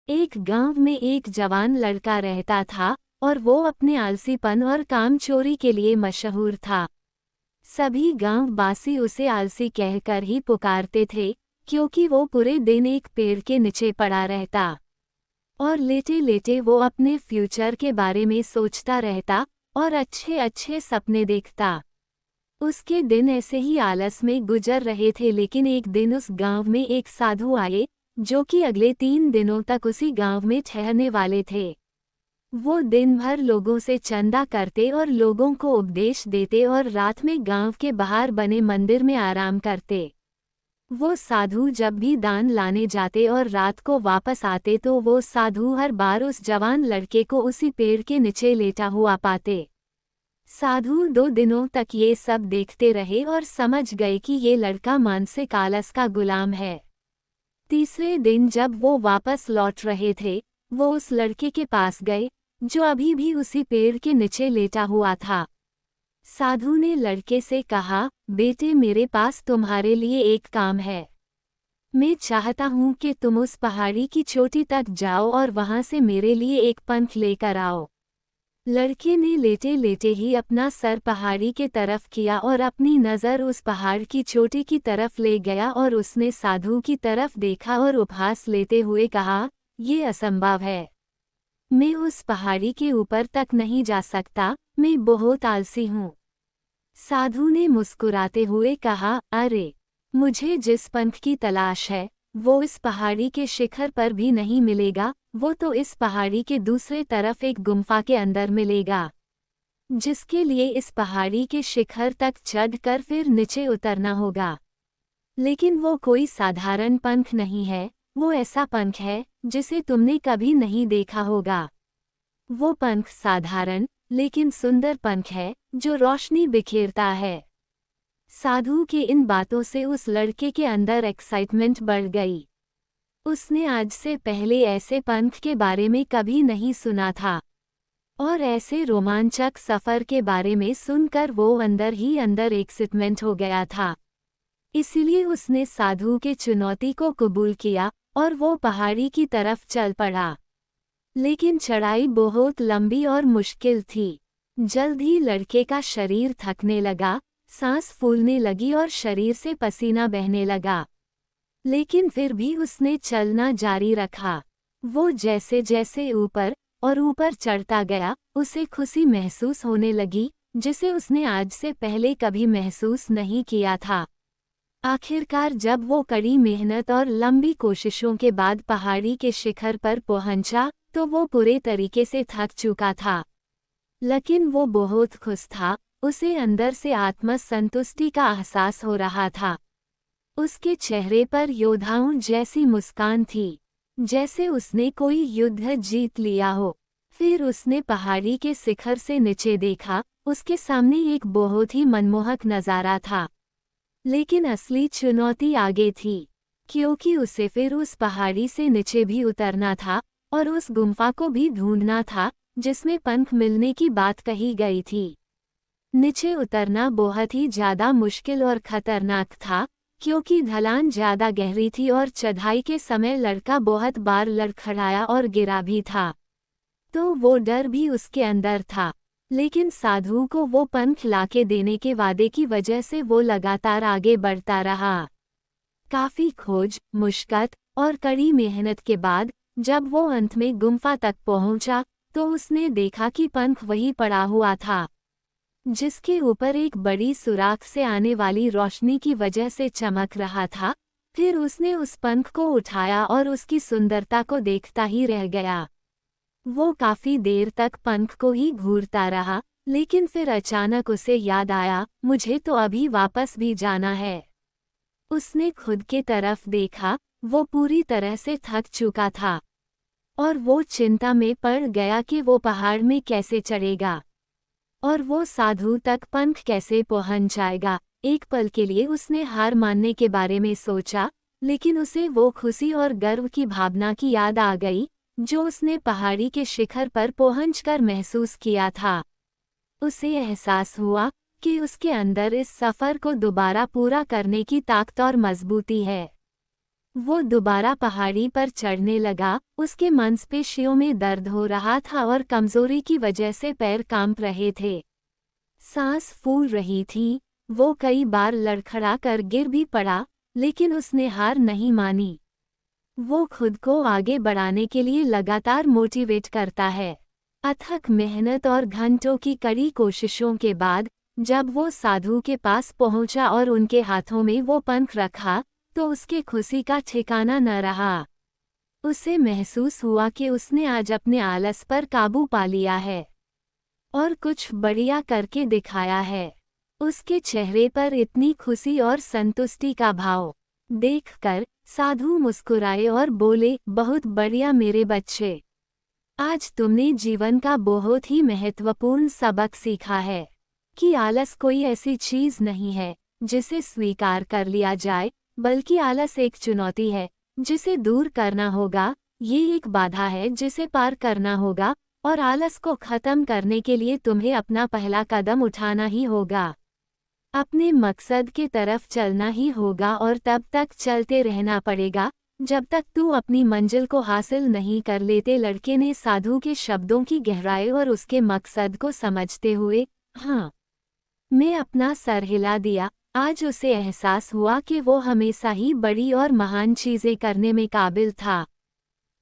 एक गांव में एक जवान लड़का रहता था और वो अपने आलसीपन और कामचोरी के लिए मशहूर था। सभी गांव वासी उसे आलसी कहकर ही पुकारते थे, क्योंकि वो पूरे दिन एक पेड़ के नीचे पड़ा रहता और लेटे लेटे वो अपने फ्यूचर के बारे में सोचता रहता और अच्छे अच्छे सपने देखता। उसके दिन ऐसे ही आलस में गुजर रहे थे, लेकिन एक दिन उस गांव में एक साधु आए जो कि अगले 3 दिनों तक उसी गांव में ठहरने वाले थे। वो दिन भर लोगों से चंदा करते और लोगों को उपदेश देते और रात में गांव के बाहर बने मंदिर में आराम करते। वो साधु जब भी दान लाने जाते और रात को वापस आते तो वो साधु हर बार उस जवान लड़के को उसी पेड़ के नीचे लेटा हुआ पाते। साधु 2 दिनों तक ये सब देखते रहे और समझ गए कि ये लड़का मानसिक आलस का गुलाम है। तीसरे दिन जब वो वापस लौट रहे थे, वो उस लड़के के पास गए जो अभी भी उसी पेड़ के नीचे लेटा हुआ था। साधु ने लड़के से कहा, बेटे मेरे पास तुम्हारे लिए एक काम है। मैं चाहता हूँ कि तुम उस पहाड़ी की चोटी तक जाओ और वहाँ से मेरे लिए एक पंख लेकर आओ। लड़के ने लेटे लेटे ही अपना सर पहाड़ी के तरफ किया और अपनी नज़र उस पहाड़ की चोटी की तरफ ले गया और उसने साधु की तरफ देखा और उपहास लेते हुए कहा, ये असंभव है। मैं उस पहाड़ी के ऊपर तक नहीं जा सकता, मैं बहुत आलसी हूँ। साधु ने मुस्कुराते हुए कहा, अरे, मुझे जिस पंख की तलाश है वो इस पहाड़ी के शिखर पर भी नहीं मिलेगा, वो तो इस पहाड़ी के दूसरे तरफ एक गुम्फा के अंदर मिलेगा, जिसके लिए इस पहाड़ी के शिखर तक चढ़कर फिर नीचे उतरना होगा। लेकिन वो कोई साधारण पंख नहीं है, वो ऐसा पंख है जिसे तुमने कभी नहीं देखा होगा। वो पंख साधारण लेकिन सुंदर पंख है जो रोशनी बिखेरता है। साधु के इन बातों से उस लड़के के अंदर एक्साइटमेंट बढ़ गई। उसने आज से पहले ऐसे पंख के बारे में कभी नहीं सुना था और ऐसे रोमांचक सफ़र के बारे में सुनकर वो अंदर ही अंदर एक्साइटमेंट हो गया था। इसलिए उसने साधु के चुनौती को कबूल किया और वो पहाड़ी की तरफ चल पड़ा। लेकिन चढ़ाई बहुत लंबी और मुश्किल थी। जल्द ही लड़के का शरीर थकने लगा, सांस फूलने लगी और शरीर से पसीना बहने लगा। लेकिन फिर भी उसने चलना जारी रखा। वो जैसे जैसे ऊपर और ऊपर चढ़ता गया, उसे खुशी महसूस होने लगी जिसे उसने आज से पहले कभी महसूस नहीं किया था। आखिरकार जब वो कड़ी मेहनत और लंबी कोशिशों के बाद पहाड़ी के शिखर पर पहुंचा तो वो पूरे तरीके से थक चुका था। लेकिन वो बहुत खुश था, उसे अंदर से आत्मसंतुष्टि का एहसास हो रहा था। उसके चेहरे पर योद्धाओं जैसी मुस्कान थी, जैसे उसने कोई युद्ध जीत लिया हो। फिर उसने पहाड़ी के शिखर से नीचे देखा, उसके सामने एक बहुत ही मनमोहक नज़ारा था। लेकिन असली चुनौती आगे थी, क्योंकि उसे फिर उस पहाड़ी से नीचे भी उतरना था और उस गुम्फा को भी ढूंढना था जिसमें पंख मिलने की बात कही गई थी। नीचे उतरना बहुत ही ज़्यादा मुश्किल और खतरनाक था, क्योंकि ढलान ज़्यादा गहरी थी और चढ़ाई के समय लड़का बहुत बार लड़खड़ाया और गिरा भी था। तो वो डर भी उसके अंदर था। लेकिन साधु को वो पंख लाके देने के वादे की वजह से वो लगातार आगे बढ़ता रहा। काफ़ी खोज, मुश्किल और कड़ी मेहनत के बाद जब वो अंत में गुम्फा तक पहुंचा तो उसने देखा कि पंख वहीं पड़ा हुआ था, जिसके ऊपर एक बड़ी सुराख से आने वाली रोशनी की वजह से चमक रहा था। फिर उसने उस पंख को उठाया और उसकी सुंदरता को देखता ही रह गया। वो काफ़ी देर तक पंख को ही घूरता रहा, लेकिन फिर अचानक उसे याद आया, मुझे तो अभी वापस भी जाना है। उसने खुद के तरफ देखा, वो पूरी तरह से थक चुका था और वो चिंता में पड़ गया कि वो पहाड़ में कैसे चढ़ेगा और वो साधु तक पंख कैसे पहुंच जाएगा। एक पल के लिए उसने हार मानने के बारे में सोचा, लेकिन उसे वो खुशी और गर्व की भावना की याद आ गई जो उसने पहाड़ी के शिखर पर पहुंचकर महसूस किया था। उसे एहसास हुआ कि उसके अंदर इस सफ़र को दोबारा पूरा करने की ताकत और मजबूती है। वो दोबारा पहाड़ी पर चढ़ने लगा। उसके मांसपेशियों में दर्द हो रहा था और कमजोरी की वजह से पैर कांप रहे थे। सांस फूल रही थी। वो कई बार लड़खड़ा कर गिर भी पड़ा, लेकिन उसने हार नहीं मानी। वो खुद को आगे बढ़ाने के लिए लगातार मोटिवेट करता है। अथक मेहनत और घंटों की कड़ी कोशिशों के बाद जब वो साधु के पास पहुंचा और उनके हाथों में वो पंख रखा, तो उसके खुशी का ठिकाना न रहा। उसे महसूस हुआ कि उसने आज अपने आलस पर काबू पा लिया है और कुछ बढ़िया करके दिखाया है। उसके चेहरे पर इतनी खुशी और संतुष्टि का भाव देखकर साधु मुस्कुराए और बोले, बहुत बढ़िया मेरे बच्चे। आज तुमने जीवन का बहुत ही महत्वपूर्ण सबक सीखा है कि आलस कोई ऐसी चीज नहीं है जिसे स्वीकार कर लिया जाए, बल्कि आलस एक चुनौती है जिसे दूर करना होगा। ये एक बाधा है जिसे पार करना होगा और आलस को खत्म करने के लिए तुम्हें अपना पहला कदम उठाना ही होगा। अपने मकसद की तरफ चलना ही होगा और तब तक चलते रहना पड़ेगा जब तक तू अपनी मंजिल को हासिल नहीं कर लेते। लड़के ने साधु के शब्दों की गहराई और उसके मकसद को समझते हुए हाँ मैं अपना सर हिला दिया। आज उसे एहसास हुआ कि वो हमेशा ही बड़ी और महान चीजें करने में काबिल था,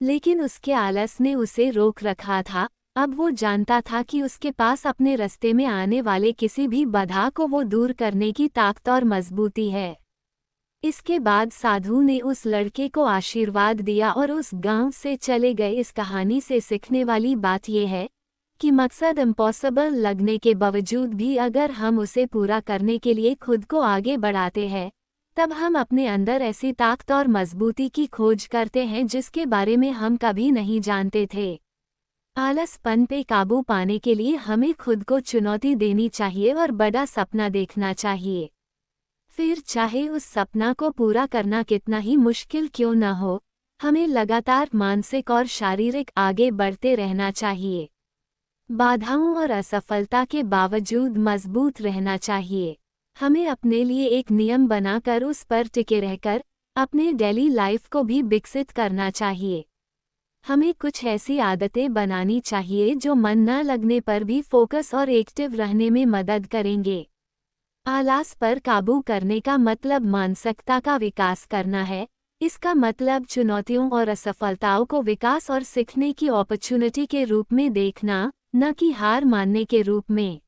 लेकिन उसके आलस ने उसे रोक रखा था। अब वो जानता था कि उसके पास अपने रास्ते में आने वाले किसी भी बाधा को वो दूर करने की ताकत और मजबूती है। इसके बाद साधु ने उस लड़के को आशीर्वाद दिया और उस गांव से चले गए। इस कहानी से सीखने वाली बात यह है कि मकसद इम्पॉसिबल लगने के बावजूद भी अगर हम उसे पूरा करने के लिए खुद को आगे बढ़ाते हैं, तब हम अपने अंदर ऐसी ताकत और मजबूती की खोज करते हैं जिसके बारे में हम कभी नहीं जानते थे। आलसपन पे काबू पाने के लिए हमें खुद को चुनौती देनी चाहिए और बड़ा सपना देखना चाहिए। फिर चाहे उस सपना को पूरा करना कितना ही मुश्किल क्यों न हो, हमें लगातार मानसिक और शारीरिक आगे बढ़ते रहना चाहिए। बाधाओं और असफलता के बावजूद मजबूत रहना चाहिए। हमें अपने लिए एक नियम बनाकर उस पर टिके रहकर अपने डेली लाइफ को भी विकसित करना चाहिए। हमें कुछ ऐसी आदतें बनानी चाहिए जो मन न लगने पर भी फोकस और एक्टिव रहने में मदद करेंगे। आलस पर काबू करने का मतलब मानसिकता का विकास करना है। इसका मतलब चुनौतियों और असफलताओं को विकास और सीखने की अपॉर्चुनिटी के रूप में देखना, न कि हार मानने के रूप में।